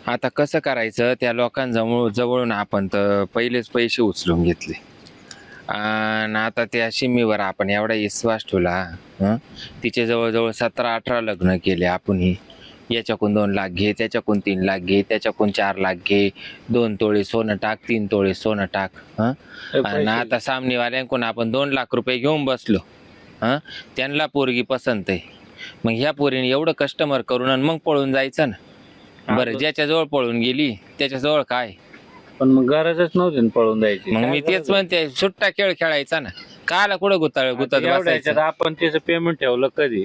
आता कसं करायचं, त्या जवळून आपण तर पहिलेच पैसे उचलून घेतले आणि आता त्या शिमीवर आपण एवढा विश्वास ठेवला. हं? तिचे जवळजवळ 17-18 लग्न केले आपण. याच्याकडून 2 लाख घे, त्याच्याकडून 3 लाख घे, त्याच्याकडून 4 लाख घे, 2 तोळे सोनं टाक, 3 तोळे सोनं टाक. आणि आता सामनेवाल्यांकडून आपण 2 लाख रुपये घेऊन बसलो. त्यांना पोरगी पसंत आहे, मग ह्या पोरीने एवढं कस्टमर करून आणि मग पळून जायचं ना. बरं, ज्याच्याजवळ पळून गेली त्याच्याजवळ काय, पण मग गरजच नव्हती ना पळून जायची. मग मी तेच म्हणते, सुट्टा खेळ खेळायचा ना. काला कुठं गुतत बसायचं. आपण त्याचं पेमेंट ठेवलं कधी?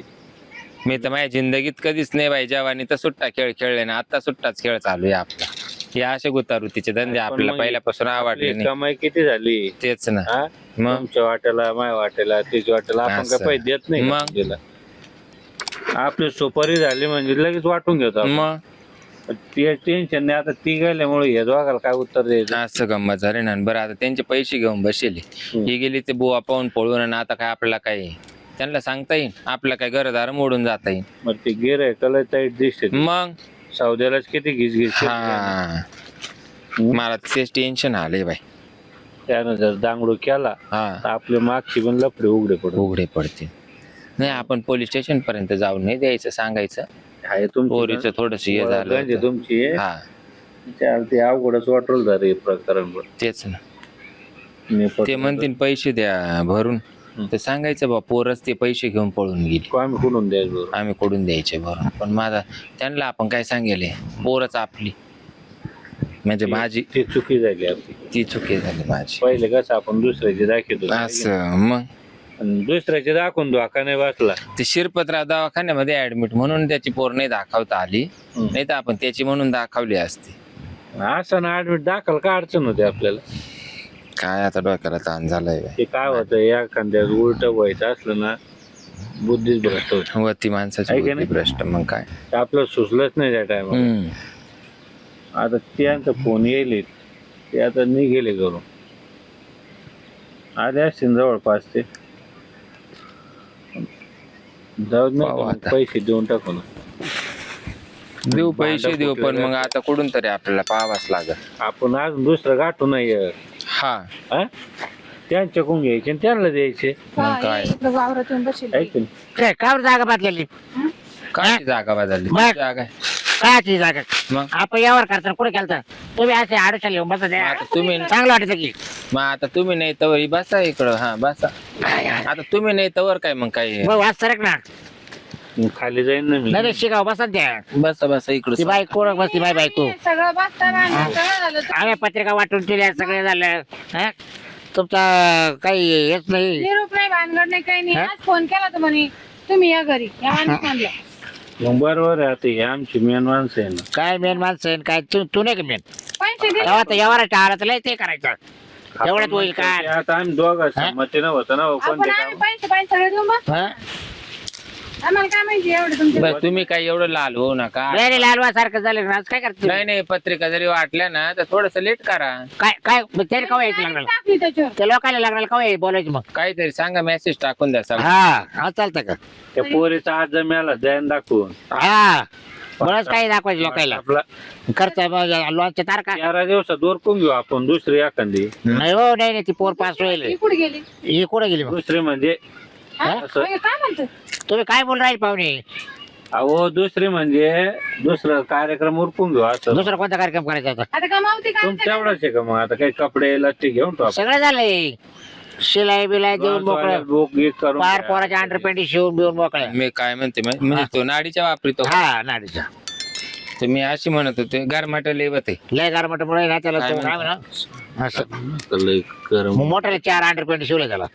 मी तर माझ्या जिंदगीत कधीच नाही बाई जवानी तर सुट्टा खेळ खेळले ना. आता सुट्टाच खेळ चालू आहे आपला. हे असे गुतारुतीचे धंदे आपल्याला पहिल्यापासून आवडले नाही. कमाई किती झाली तेच ना. मग तुमच्या वाट्याला, माझ्या वाट्याला, तिच्या वाट्याला आपण काय पैसे देत नाही मग आपली सुपारी झाली म्हणजे लगेच वाटून घेतो. मग ते टेन्शन नाही. आता ती गेल्यामुळे हे दोघाला काय उत्तर द्यायचं? असं गंमत झाली ना. बरं, आता त्यांचे पैसे घेऊन बसले, ही गेली ते बुवा पाहून पळून, आणि आता काय आपल्याला काय त्यांना सांगता येईल? आपलं काय घरदार मोडून जाता येईल? मग ते गिऱ्हाईकाला टाईट दिसते. मग सौद्यालाच किती घिस हा, मला तेच टेन्शन आले बाई. त्यानं जर दांगडू केला तर आपले मागची पण लफडे उघडे पडते. नाही, आपण पोलीस स्टेशन पर्यंत जाऊन नाही द्यायचं, सांगायचं पोरीचं थोडस हे झालं तुमची. हा, ते अवघडच वाटलं झालं प्रकरण. तेच ना. ते म्हणतील पैसे द्या भरून, तर सांगायचं बा पोरच ते पैसे घेऊन पळून गेली, आम्ही कुठून द्यायचे भरून. पण माझा त्यांना आपण काय सांगेल, पोरच आपली, म्हणजे माझी ती चुकी झाली आपली. ती चुकी झाली माझी. पहिले कसं आपण दुसऱ्याची दाखवतो असं, मग दुसऱ्याचे दाखवून धोका नाही बसला. ते शिरपतराव दवाखान्यामध्ये ऍडमिट म्हणून त्याची पोर नाही दाखवता आली, नाही तर आपण त्याची म्हणून दाखवली असती. असं ना ऍडमिट दाखल काय अडचण होती आपल्याला? काय आता डोक्याला ताण झालाय. ते काय होतं, एखाद्या उलट व्हायचं असलं ना, बुद्धीच भ्रष्ट होती. वती माणसाची बुद्धी भ्रष्ट. मग काय आपलं सुचलंच नाही त्या टायमाला. आता त्यांचा फोन येईल, ते आता निघेले करून आले असतील जवळपास. ते जाऊ नाही, पैसे देऊन टाकू ना. देऊ पैसे देऊ, पण मग आता कुठून तरी आपल्याला पाहावाच लागल. आपण अजून दुसरं गाठू नाही. हा, त्यांच्याकडून घ्यायचे त्यांना द्यायचे. मग काय काय जागा बदलली? काय जागा बदलली? मग? जागा कायची जागा? मग आपण यावर करता कुठे केलता? तुम्ही असे आडूशा लिहून बसा द्या. आता तुम्ही चांगलं वाटत की मग आता तुम्ही नाही तवर बसा इकडं. हा बसा. आता तुम्ही नाही तवर काय मग काय वाच सरक ना. खाली जाईन ना मी. नाही शिकाव बसा द्या. बसा बसा ती इकडं. बाई कोण बसती? माय बायको. सगळं बसता झालं. आम्ही पत्रिका वाटून दिल्या, सगळे झालं. तुमचा काही हेच नाही. निरूप नाही, भानगड नाही, काही नाही. आज फोन केला तर म्हणे तुम्ही या घरी या म्हणलं. मग बरोबर आहे. आता हे आमची मेन माणसं आहे ना. काय मेन माणसं आहे काय? तू नाही का मेन? पैसे दे. तेव्हा तर यावर टाळा तर लय ते करायचं. एवढ्यात होईल काय? आता आम्ही दोघं संमतीनं होतं ना. आपण कोणते आम्ही काम? पैसे सगळे देऊ मग. आम्हाला काय माहिती एवढं तुमचे. बरं, तुम्ही काय एवढं लाल होऊ नका. नाही लालवा सारखं झालं ना. आज काय करते? नाही नाही, पत्रिका जरी वाटल्या ना तर थोडस लेट करा. काय काय त्याला कवा यायचं लागणार? टाकली त्याच्यावर. त्या लोकांना लागणार कवा यायचं बोलायचं मग? काहीतरी सांगा, मेसेज टाकून द्या सगळं. हा चालतं का? त्या पोरीचा आज जमेला द्यान दाखवून. हा बरंच काही दाखवायचं लोकांना. आपला खर्च लॉनच्या तारखा 11 दिवसात दोरकून घेऊ आपण दुसरी एखादी. नाही हो, नाही ती पोर पास होईल. ही कुठे गेली? ही कुठे गेली मग? दुसरी म्हणजे हा? काय म्हणतो? तुम्ही काय बोल राहील पाहुणे? अहो दुसरी म्हणजे दुसरं कार्यक्रम उरकून घेऊ. असं दुसरा कोणता कार्यक्रम करायचा होता? आता कमावती का? तुमच्या एवढाच आहे का? मग आता काही कपडे लत्ते घेऊन टाकू. सगळं झालंय. शिलाई बिलाई देऊन मोकळं. बुक गिक करून पार पोराच्या अंडरपेंटी शिवून बिवून मोकळ्या. मी काय म्हणते म्हणजे तो नाडीच्या वापरितो. हा नाडीचा. तर मी अशी म्हणत होते गारमाटा लेवत आहे. लय गारमट मुळे ना त्याला काय तो काय म्हणतो? म्हणा असं मग मोठ्याला 4 अंडरपेंटी शिवले त्याला.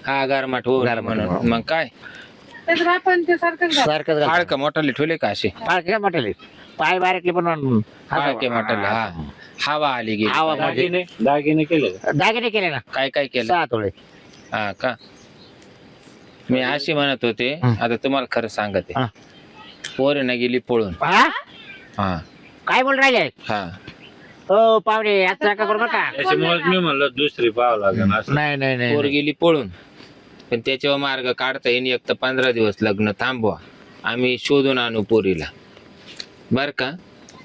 हा, गारमाट हो म्हणून. मग काय त्याचं आपण ते सारखंच घाल. सारखंच फाळ का मोठाले ठेवले का असे? काय मोठ्याले पाय बारीकले पण फाळ के मोठाले. हा, हवा आली गेली. हवा म्हणजे दागिने केले का? दागिने केले ना काय काय केलं? 6 तोळे. हा का? मी अशी म्हणत होते, आता तुम्हाला खरं सांगते, हा. पोरीनं गेली पळून. हा? हा काय बोल राहिले? हा, हो पाहुणे आता नका करू नका. त्याच्यामुळे मी म्हणलं दुसरी पाहावं लागेल असं. नाही नाही पोर नाही गेली पळून, पण त्याच्यावर मार्ग काढता येईन. एक तर 15 दिवस लग्न थांबवा, आम्ही शोधून आणू पोरीला, बर का?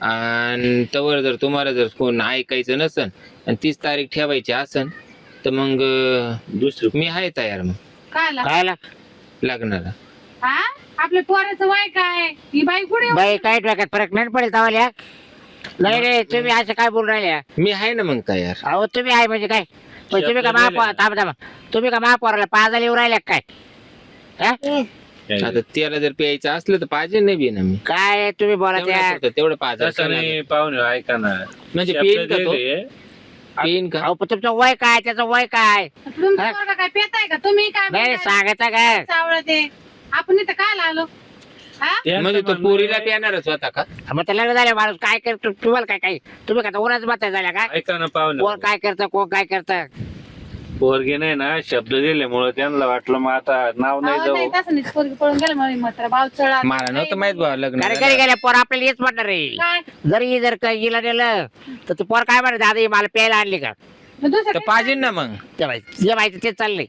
आणि तवर जर तुम्हाला जर कोण ऐकायचं नसन आणि 30 तारीख ठेवायची असन तर मग दुसरी मी आहे तयार मग कायला कायला लग्नाला. हा आपल्या पोराचं वय काय ही बाई कुठे बाई काय डोक्यात फरक नाही पडेल तवाल्या. नाही रे तुम्ही असं काय बोलून राहिल्या. मी आहे ना मग तयार. अहो तुम्ही आहे म्हणजे काय पण तुम्ही का शब्द दिले महापौर थांबा थांबा तुम्ही का महापौराला पाजाला येऊ राहिल्या काय हा? आता त्याला जर प्यायचं असलं तर पाहिजे नाही बी ना मी काय तुम्ही बोला त्या तेवढं पाहिजे तसं नाही पाहुणे ऐका ना म्हणजे शब्द पेन का तो दिले. पेन का अहो पण तुमचं वय काय त्याचं वय काय तुमचं हा? पोरगं काय पेताय का तुम्ही काय नाही बोलताय? सांगायचं काय चावळं ते आपण इथं काय आलो हा त्यांचं म्हणजे तो म्हणणं पोरीला आहे, प्यानारच होता का? मग तर लग्न झालं माणूस काय करतो तुम्हाला काय काय तुम्ही का उन्हाच बसाय झाल्या काय ऐका ना पाहुणे कोण काय करतं कोण काय करतं पोरगे नाही ना शब्द दिल्यामुळे त्यांना वाटलं मग आता नाव नाही अहो, नाही जाऊ तसं नाही पोरगी पळून गेलं मला मात्र बाव चढा मला नव्हतं माहित बा लग्न घरी झालं. गेल्या पोर आपल्याला हेच म्हणणार आहे काय जरी जर का हिला नेलं तर ते पोर काय म्हणत दादा ही मला प्यायला आणली का मग दुसरं तर काय? पाहिजे ना मग ते माहिती जे माहिती तेच चाललंय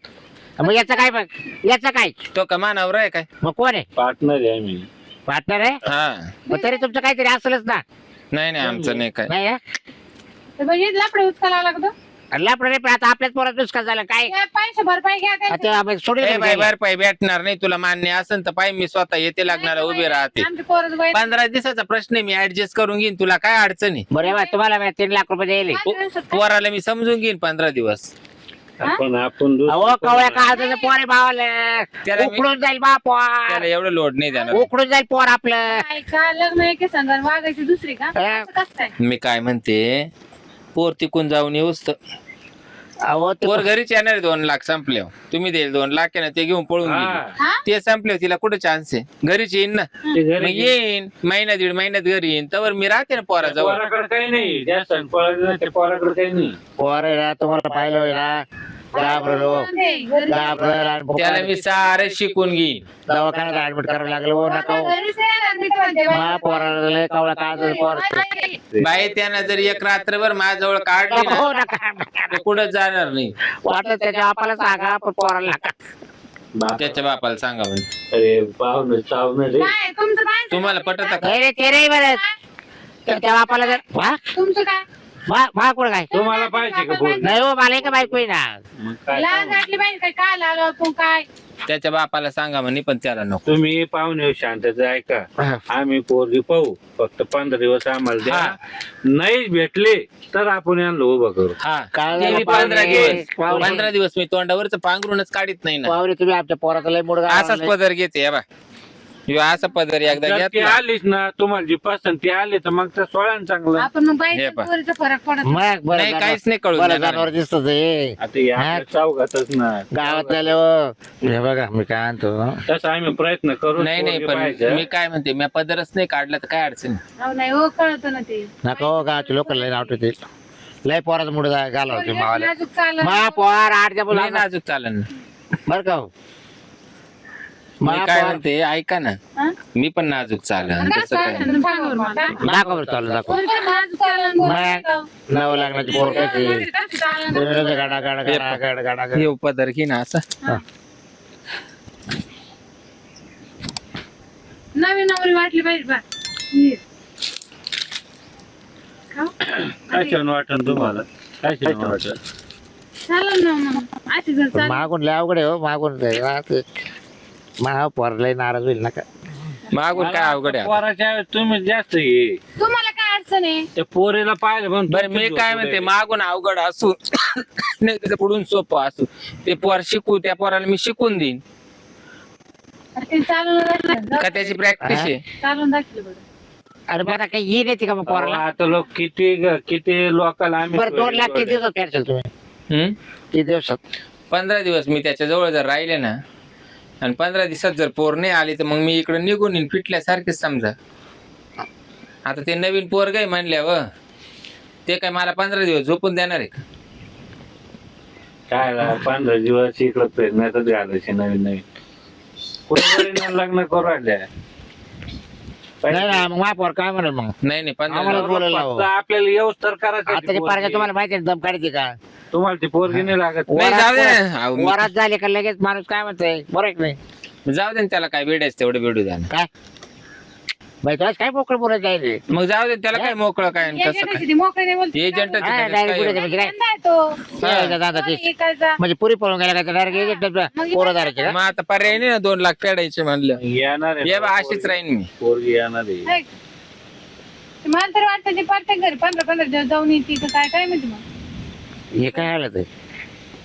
मग याचं काय मग याचं काय तो का मानावर आहे काय? मग कोण आहे पार्टनर आहे आम्ही पार्टनर आहे हा मग तरी तुमचं काहीतरी असलच ना नाही नाही आमचं नाही काय. नाही ते बाई हे लाकडं उचकायला लागतो आपलं पण आता आपल्याच पोरात नुसका झालं काय हे पैसे भरपाई घ्या काय आता आम्ही सोडून ए बाई दिलं. भरपाई भेटणार नाही तुला मान्य असेल तर पाय मी स्वतः येते लग्नाला उभे राहते. आमच्या पोराचं वय 15 दिवसाचा प्रश्न आहे, मी ऍडजस्ट करून घेईन. तुला काय अडचण आहे? बरं बा तुम्हाला मी 3 लाख रुपये द्यायले पोराला मी समजून घेईन 15 दिवस. आपण आपण दुसरं अहो कोण कवळ्या नाही. काळजाचं पोर आहे भावाला त्याला मी- उकडून जाईल बा त्याला पोर एवढं लोड नाही देणार. उकडून जाईल पोर आपलं काय का लग्न एके संघान वागायची दुसरी का हा. असं कसं काय मी काय म्हणते, पोर तिकून जाऊन येऊस तर अहो ते पोर घरीच येणार आहे. 2 लाख संपले तुम्ही देईल 2 लाख आहे ना, ते घेऊन पळून गेली. हा, हा ते संपले तिला कुठे चान्स आहे? घरीच येईन ना. ते मग घरी येईन महिना 1.5 महिन्यात घरी येईन, तवर मी राहते ना पोराजवळ. पोराकडे काही नाही जास्त पोराकडे पोराकडे काही नाही पोर आहे ना तुम्हाला पाहिलं होईल ना घाबरलो घाबरल आणि त्याला मी सारे शिकून घेईन. दवाखान्यात ऍडमिट करावं लागलं हो नका हो. घरीच येणार मी तर म्हणते, मा पोराला लय कवळा काळजाचं पोर आहे. बाई त्यानं जर एक रात्रभर माझ्याजवळ काढली ना, हो नका तर कुठंच जाणार नाही. वाटलं त्याच्या बापाला सांगा पण पोराला नका बाप. त्याच्या बापाला सांगा म्हणजे. अरे पाहुणे चावणं रे काय तुमचं काय तुम्हाला पटत का? नाही रे ते नाही बरं त्या बापाला जर वा तुमचं काय वा कुठं काय तुम्हाला पाहिजे का पोर नाही हो मला का बायको आहे ना मग काय लाज पाहुणे? वाटली पाहिजे काय काय लागलं आपण काय त्याच्या बापाला सांगा म्हणे, पण त्याला नको. तुम्ही पाहुणे शांतच ऐका आम्ही पोरगी पाहू फक्त 15 दिवस आम्हाला द्या हा. नाही भेटले तर आपण यांना उभं करू हा काय ते मी झालं 15 दिवस पाहुणे? 15 दिवस मी तोंडावरच पांघरूनच काढीत नाही ना. पाहुणे तुम्ही आमच्या पोराचा लय मुडगा असाच पदर घेते हे बा. ह्यो असा पदर एकदा जर ती घेतला. आलीच ना तुम्हाला जी पसंती आली तर मग तर सोळ्यानं चांगलं आपण मग हे बाईच्या पहा. पोरीचा फरक पडत नाही. मग बरं नाही, काहीच नाही कळून बरं देणार. जनावर दिसत ते आता या हा? चौघातच ना गावात गेले हो हे बघा मी काय आणतो तसं आम्ही प्रयत्न करू नाही नाही, पण मी काय म्हणते, मी पदरच नाही काढला तर काय अडचण नाही. अहो, नाही हो कळत ना ते नका हो गावचे लोक लय नाव ठेवते लय पोराचा मुडगा घाला होते पोरगी मावाला नाजूक चालत. मा पोर 8 च्या नाही नाजूक चालन ना. बर का हो? मी मा काय पोर म्हणते ऐका ना, हा? मी पण नाजूक चालन काय तसं काय चाललं? नाही. तुम्ही सांगा बरं मला. दाखव बरं चालू दाखव पोरगी नाजूक चाललं, पोरगी का? नवं लागण्याची पोर कशी कसं चाललं? गाडा गाडा गाडा गाडा गाडा गाडा. हे पदर घे ना असं. नवीन नवरी वाटली पाहिजे बा नीट. खाऊ? काय छान वाटन तुम्हाला काय छान वाटन चालेल ना मग अशी जर पण चालेल. मागून लय अवघड आहे हो मागून मा पोर लय नाराज होईल नका मागून काय अवघड आहे आता? पोराच्या वेळेस तुम्ही जास्त ये तुम्हाला काय अडचण आहे त्या पोरीला पाहिलं पण बरं मी काय म्हणते, मागून अवघड असू नाही त्याचं पुढून सोपं असू, ते पोर शिकू, त्या पोराला मी शिकून देईन. ते चालून दाखवलं. का त्याची प्रॅक्टिस आहे. चालून दाखवलं बरं अरे बघा काही येईल येते का मग पोराला आता लोक किती लोकांना आम्ही बरं 2 लाख किती दिवसात फेडशाल तुम्ही हम्म? किती दिवसात 15 दिवस मी त्याच्या जवळ जर राहिले ना, आणि 15 दिवसात जर पोर नाही आली तर मग मी इकडे निघून येईन फिटल्यासारखेच समजा. आता ते नवीन पोर काय म्हणल्यावर ते काय मला 15 दिवस झोपून देणार आहे का? काय 15 दिवस इकडं फिरण्यातच घालायचे नवीन नवीन कुठे लग्न करू राहिल्या नाही ना मग मा पोर काय म्हणेल मग नाही नाही 15 आम्हाला दिवस. बोलायला लावा. फक्त आपल्याला येऊस तर आताच्या पारख्या करायचं तुम्हाला माहिती आहे दम काढते का तुम्हाला ती पोरगी नाही लागत नाही, जाऊ दे ना. अहो, वरात झाले का लगेच माणूस काय म्हणतोय बरं आहे की नाही जाऊ दे ना, त्याला काय भेटायचं तेवढं भेटू द्या ना. काय बाई तुला काय मोकळं बोलत जाईल मग जाऊ दे त्याला काय मोकळं काय आणि कसं एजंटाची काय ती मोकळी नाही बोलते. एजंट हा, direct पुढे म्हणजे काय? धंदा आहे तो. दादा कोणी ते ऐकायचा. म्हणजे पुरी पळून गेला का डायरेक्ट पोरं धरायचे का मग आता पर्याय नाही ना 2 लाख फेडायचे म्हणलं येणार आहे ये ना, बा अशीच राहीन मी पोरगी येणार आहे. हाय. ते मला तरी वाटतं ती प्रत्येक घरी 15 दिवस जाऊन येते का काय माहिती मग. हे काय हालत आहे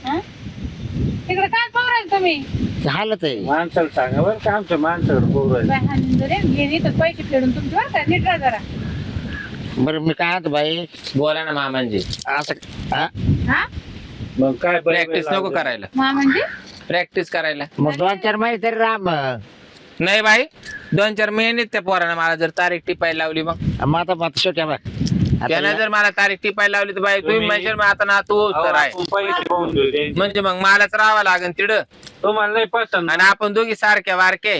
हा? तिकडे काय पाहू राहिले तुम्ही? ते हालत आहे माणसाला सांगा बरं का आमच्या माणसाकडे पोरं आहे. बाई हाणून जरे घेणे तर पैसे फेडून तुमचे बरं का नीट राहा जरा. बरं मी काय म्हणतो बाई बोला ना मामांजी असं हा? हा मग काय प्रॅक्टिस नको करायला मा म्हणजे प्रॅक्टिस करायला मग 2-4 महिने तरी राम नाही बाई 2-4 महिने त्या पोरानं मला जर तारीख टिपायला लावली मग आता शेवटी बघ त्यानं जर मला तारीख टिपायला लावली तर बाई तुम्ही म्हणशाल मग आता ना तू अहो, तर आहे आपण पैसे पाहून देऊ त्यांचे. म्हणजे मग मलाच राहावं लागेल तिडं तुम्हाला नाही पसंत आणि आपण दोघी सारख्या वारके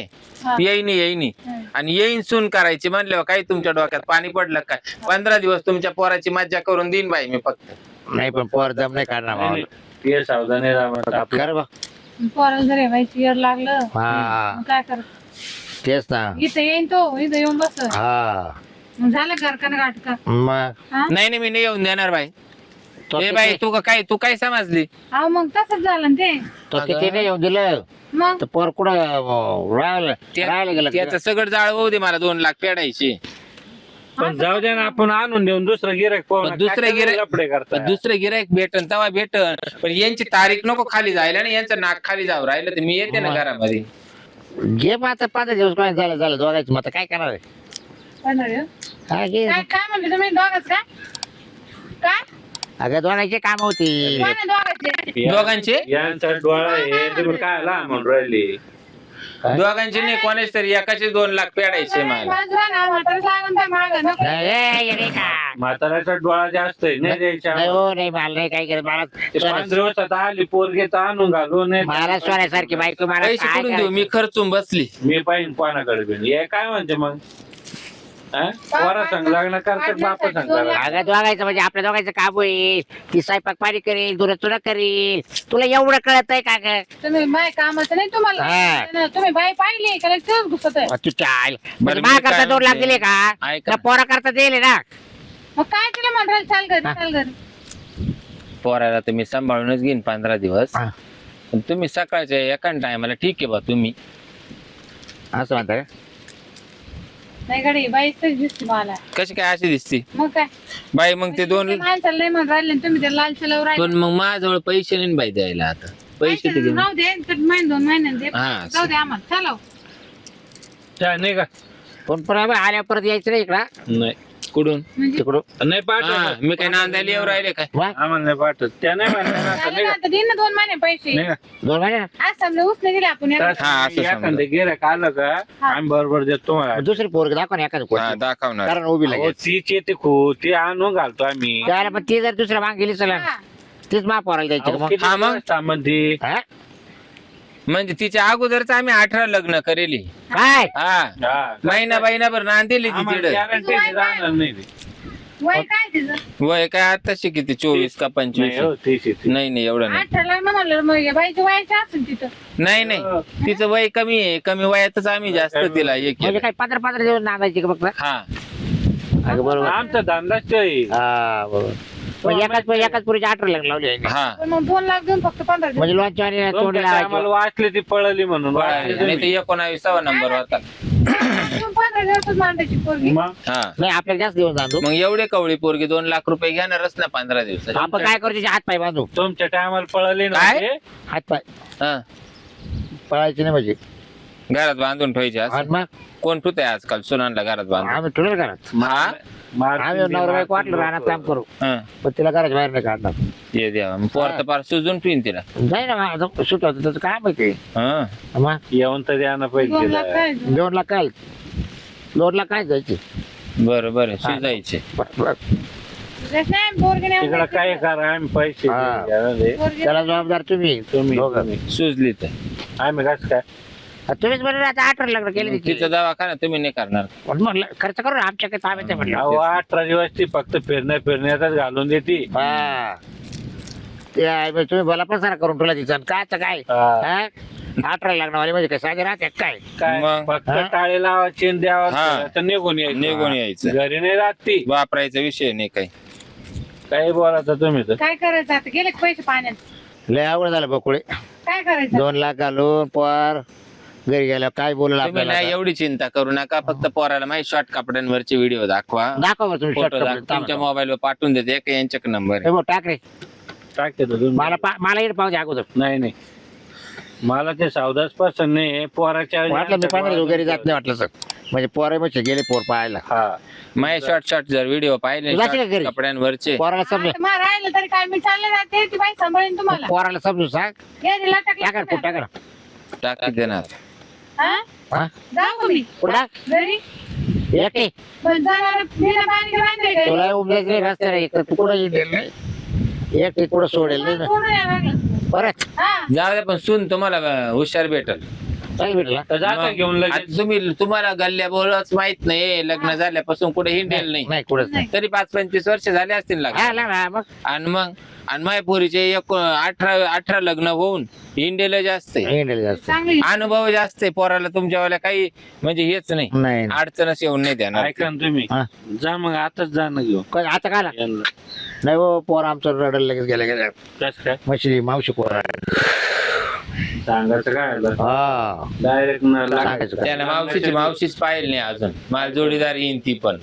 हा. येईनी आणि येईन सून करायची म्हणल्यावर काही तुमच्या डोक्यात पाणी पडलं काय 15 दिवस तुमच्या पोराची मज्जा करून देईन बाई मी फक्त नाही पण पोर दम नाही काढणार नाही, मावाला. नाही. ते सावधानी राहा आपलं. कर बा पोराला जर हेवायची येड लागलं हा मग काय कर तेच ना इथं येईन तो इथं येऊन बस हा मग झालं घर का गाठ का मग हा? नाही मी नाही येऊन देणार बाई तो ए बाई तू काय समजली अहो मग तसंच झालं ना ते तो किती नाही येऊन दिलं मग तर पोर कुठं राहायला गेलं त्याचं सगळं जाळ होऊ दे मला 2 लाख फेडायची पण जाऊ द्या ना आपण आणून देऊन दुसरं गिरायक पण दुसरं गिऱ्हाईक- लपडे करता दुसरं गिरायक भेटन तेव्हा भेटन पण यांची तारीख नको खाली जायला ना यांचं नाक खाली जाऊ राहिलं तर मी येते ना घरामध्ये घे मग आता 5 दिवस काय झालं दोघायचं मग आता काय करणार आहे? 15 दिवस. हा घे काय काय म्हणले तुम्ही दोघाच काय काय अगं दोघांची काम होती कोण आहे दोघाचे दोघांचे यांचा डोळा आहे तुम्ही काय लहान म्हणून राहिली दोघांचे नाही कोणाच तरी एकाचे 2 लाख फेडायचे मला बाजूला ना म्हातारं लागून त्या मागं नको. नाही, येडे का? म्हाताऱ्याचा डोळा जास्त आहे नाही द्यायच्या नाही हो नाही मला नाही काय करत मला ते 15 दिवसात आली पोरगी तर आणून घालू नाही मला सोन्यासारखी बायको मला पैसे काय कुठून देऊ मी खर्चून बसली मी पाहिजे कोणाकडे बिन हे काय म्हणते मग पोरा संग लग्न करतात बापा संग करायचं? अगं दोघायचं म्हणजे आपल्या दोघांचं काम होईल ती स्वयंपाक पाणी करेल दुरत तुला करेल तुला एवढं कळत आहे का ग तुम्ही बाय कामाचं नाही तुम्हाला हा. नाही, तुम्ही बाय पाहिली का तेच घुसत आहे तू चाल बरं, म्हणजे मी मा काय करता 2 लाख म्हणते? दिले का ऐका. त्या पोरा करता दिले ना मग काय तिला म्हणताल चाल घरी चाल घरी पोराला तर मी सांभाळूनच घेईन 15 दिवस हा. पण तुम्ही सकाळच्या एका टायमाला ठीक आहे बा तुम्ही असं म्हणता का नाही गडी बाईच दिसते मला कशी काय अशी दिसती मग काय बाई मग ते 2 माणसाला नाही म्हणून राहिले आणि तुम्ही ते लाल चलव पण राहिले मग माझ्याजवळ पैसे नाही बाई द्यायला आता पैसे तर घेऊन राहू दे तर महिने 2 महिन्यात दे हा. जाऊ दे आम्हाला चालव त्या नाही का पण आल्या परत यायचं नाही इकडं नाही कुठून म्हणजे तिकडून नाही हा, पाठवत मी काय नांदायला येऊ राहिले काय वा आम्हाला नाही पाठवत त्या नाही म्हणल्या ना आता, झालं नाही ना, का? आता देईन ना 2 महिने पैसे नाही का? 2 महिने आज समजा उसने दिले आपण याला. तर हा, असं समजा. एखादं गिऱ्हाईक आलं का आम्ही बरोबर देतो तुम्हाला दुसरी पोरग दाखवा ना एखादं हा कोण दाखवणार कारण उभी अहो, लागेल तीच येते खूप ती आणून घालतो आम्ही त्याला पण ती जर दुसऱ्या माग गेली चला हा. तीच मा पोराला द्यायची अहो, मग किती हा, मग? दिवस थांबती? हा? म्हणजे तिच्या अगोदरच आम्ही 18 लग्न करेली काय हा हा. महिनाभर नांदिली ती आम्हाला तिड guarantee राहणार नाही ती. वय काय तिचं वय काय आताशी किती 24 का 25 नाही हो, तीच येते. नाही एवढं नाही 18 म्हणलं मग या बाईच्या वयाच्या असेल तिथं नाही तिचं वय कमी आहे कमी वयातच आम्ही जास्त तिला हे म्हणजे केलं काय 15 दिवस नांदायची का फक्त हा अगं बरोबर आमचा धंदाच तो आहे. हा बरोबर म्हणजे एकाच पुरीची 18 लग्न लावली आहे हा पण मग 2 लाख देऊन फक्त 15 दिवस. म्हणजे लोणच्या आणि तोंड तुमच्या लावायचं टायमाला वाचली ती पळली म्हणून वाचली आणि तुम्ही. ते 19वा नंबर होता तुम्ही 15 दिवसच मांडायची पोरगी मग हा नाही आपल्याला जास्त दिवस बांधू मग एवढे कवळी पोरगी 2 लाख रुपये घेणारच ना 15 दिवसात आपण काय करू त्याचे हात पाय बांधू तुमच्या टायमाला पळली ना काय? ते. हात पाय हा पळायचे नाही म्हणजे घरात बांधून ठेवायचे असं. आणि मग कोण ठुते आजकाल सुनांना घरात बांधून आम्ही ठेवलं घरात हा मारती आम्ही ती, नवरा बायको मारती वाटलं राहणार काम करू हा. पण तिला घराच्या बाहेर नाही काढणार ये देवा मग पोर तर पार सुजून ठेवीन तिला नाही ना माझं सुट होतं त्याचं काय माहिती हा मग येऊन तर द्या ना 2 लाख पैसे काय 2 लाख काय 2 लाख काय जायचे बरं बरं शिजायचे पोरगी नाही तिकडं काय करा आम्ही पैसे हा. द्या दे. पोरगी त्याला जबाबदार तुम्ही तुम्ही दोघं. तुम्ही. सुजली तर आम्ही कसं काय तुम्हीच बरोबर आता 18 लग्न केले मग तिचा दवाखाना तुम्ही नाही करणार पण म्हणलं खर्च करू ना आमच्या काही ताब्यात आहे म्हणलं अहो 18 दिवस ती फक्त फिरण्यातच घालून देते हा ते आहे, मग तुम्ही मला पण सारा करून ठेवला तिचा काय आता काय हा. हा? 18 लग्नवाले म्हणजे काय साधे राहते काय? काय मग? फक्त हा? टाळे लावायचे आणि हा. द्यावा तर निघून यायचं. निघून यायचं. घरी नाही राहत ती. वापरायचा विषय नाही काही. काही बोलायचं तुम्ही तर. काय करायचं आता गेले का पैसे पाण्यात लय आवड झालं बकुळे. काय करायचं 2 लाख घालून पोर घरी गेल्या काय बोलला तुम्ही आपल्याला नाही आता? एवढी चिंता करू नका. फक्त पोराला माहिती शॉर्ट कपड्यांवरचे व्हिडिओ दाखवा. दाखव बरं तुम्ही फोटो shortcut तुमच्या थांबा. मोबाईलवर पाठवून देते. एक यांच्याकडे नंबर हे बघ, टाक रे. टाकते तर तुम्ही. मला इकडे पाहू दे अगोदर. नाही नाही मला ते सावधाच पसंत नाही. पोराच्या वाटलं मी 15 दिवस घरी जात नाही वाटलं सर. म्हणजे पोरे म्हणजे गेले पोर पाहायला. हा माझे शॉर्ट जर व्हिडिओ पाहिले तू जाशील का short घरी? कपड्यांवरचे पोराला समजू आता मला राहिलं तरी काय मी चालले जाते ती बाई सांभाळीन तुम्हाला पोराला समजू सांग. या दिला टाकला टाका कुठं टाका टाकी देणार. हा हा? जाऊ का मी कुठं घरी एकटे पण जाणार बिना पाणी बांधले काय तुला उमजायचं नाही रस्त्याला इकडं तू कुठं येईल नाही एकटे कुठं सोडेल नाही ना सोडून या लागलं. परत हा जाऊ दे पण सून तुम्हाला हुशार भेटल. चाल भेटला. तर जाता मग घेऊन लगेच. आता तुम्हाला गल्ल्या बोलच माहित नाही. लग्न झाल्यापासून कुठे हिंडेल नाही. नाही कुठंच नाही. तरी 5-25 वर्ष झाले असतील हा लग्न. ना मग आणि मायपुरीचे 18 लग्न होऊन हिंडेल जास्त आहे. हिंडेल जास्त चांगली अनुभव जास्त आहे पोराला तुमच्यावाल्या. काही म्हणजे हेच नाही. नाही अडचणच येऊन नाही देणार. ऐका ना तुम्ही हा. जा मग आताच जा ना घेऊन काय आता काय आला? यांना. नाही हो पोर आमचं रडल लगेच गेल्या कसं काय मछली मावशी पोर सांगायचं काय हा डायरेक्ट सांगायचं काय? त्याला मावशीच पाहिली नाही अजून. मला जोडीदार येईन ती पण.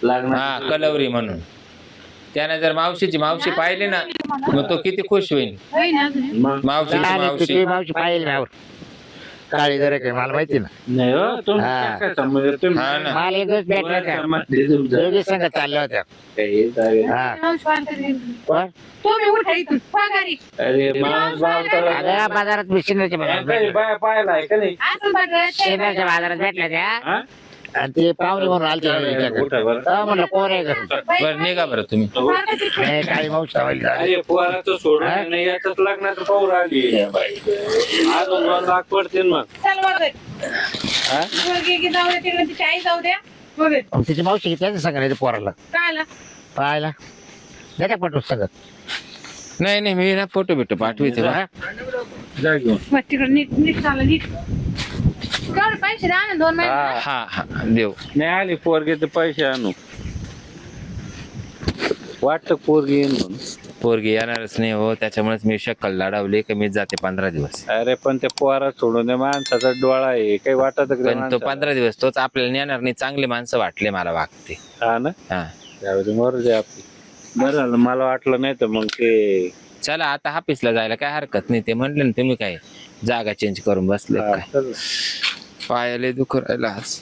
लागणार हा कलवरी म्हणून. त्याने जर मावशी पाहिली ना मग तो किती खुश होईल. होय ना अजून मग मावशी तुझी मावशी पाहिली माझ्यावर काळी जरा काय मला माहिती ना नाही हो तुम्ही हा. काय समजलं तुम्ही हा ना. मला एक दिवस भेटला त्या समजले तुमचं. दोघी संघ चालल्या होत्या काही चालेल. हा मावशी वाटते. पण तुम्ही उठा इथून पगारी अरे माणूस बावताला अगं बाजारात मी सिन्नरच्या बाजारात काही भेटल्या. बाया पाहिलाय का नाही असं बघा सिन्नरच्या बाजारात भेटल्या त्या हा? आणि ते पाहुणे म्हणून आलते उठा बरं. म्हणलं कोण आहे का? बरं निघा बरं तुम्ही. नाही, काळी मावशी पाहिली. अरे पोराचं सोडून हा? नाही याच्यात लग्नाचं पाऊर आली अजून 2 लाख पडतील मग चल बघ हा? मुलगी जाऊ द्या तिकडे तिची आई जाऊ द्या बघ आणि तिची मावशी त्याचं सांगायचं पोराला काय आला पाहायला देता पटू सगळं नाही मी ना फोटो बिटो पाठविते बा. हा? जा घेऊन मग तिकडे नीट चाललं नीट केवढे पैसे द्या ना 2 महिने हा देऊ. नाही आली पोरगी तर पैसे आणू वाटतं पोरगी येईन म्हणून पोरगी येणारच नाही हो. त्याच्यामुळेच मी शक्कल लाडावली की मी जाते 15 दिवस. अरे पण ते पोरा सोडून त्या माणसाचा डोळा आहे काही वाटत का त्या पण तो माणसाला? 15 दिवस तोच आपल्याला नेणार नाही. चांगले माणसं वाटले मला वागते. हा ना हा त्यावेळी मरू दे आपली बरं झालं मला वाटलं नाही तर मग ते चला आता ऑफिसला जायला काय हरकत नाही. ते म्हणले ना तुम्ही काय जागा चेंज करून बसले हा, काय. चल. पायाले दुखू राहिला आज.